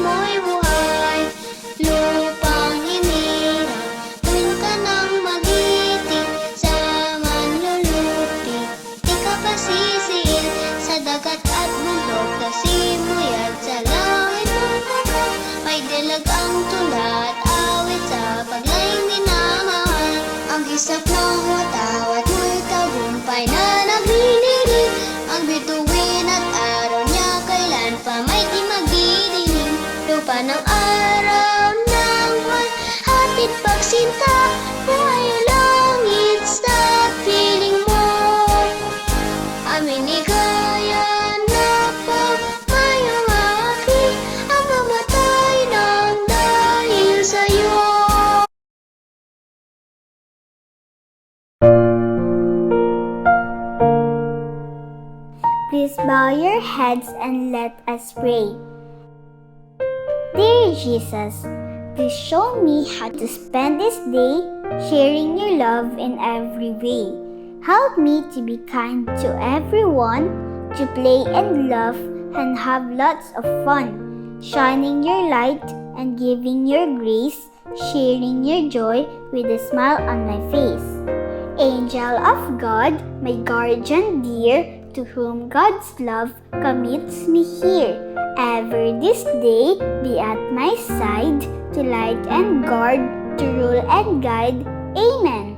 mo'y buhay. Lupang hinirang, tuwin ka nang magiting sa manlulupi. Di ka pasisiin sa dagat at bundok, kasimuyag sa langit ng mundo. May dalagang tula at awit sa paglayong minamahal. Ang gisap ng watawat mo'y tagumpay na naglililim. Ang bituin at araw niya kailan pa may di magdidilim. Lupa ng araw ng buwan, hatid pagsinta, buhay langit sa piling mo. Amin ligaya na pamayong aking ang mamatay ng dahil sa'yo. Please bow your heads and let us pray. Dear Jesus, please show me how to spend this day sharing your love in every way. Help me to be kind to everyone, to play and laugh and have lots of fun, shining your light and giving your grace, sharing your joy with a smile on my face. Angel of God, my guardian dear, to whom God's love commits me here. Ever this day be at my side, to light and guard, to rule and guide. Amen.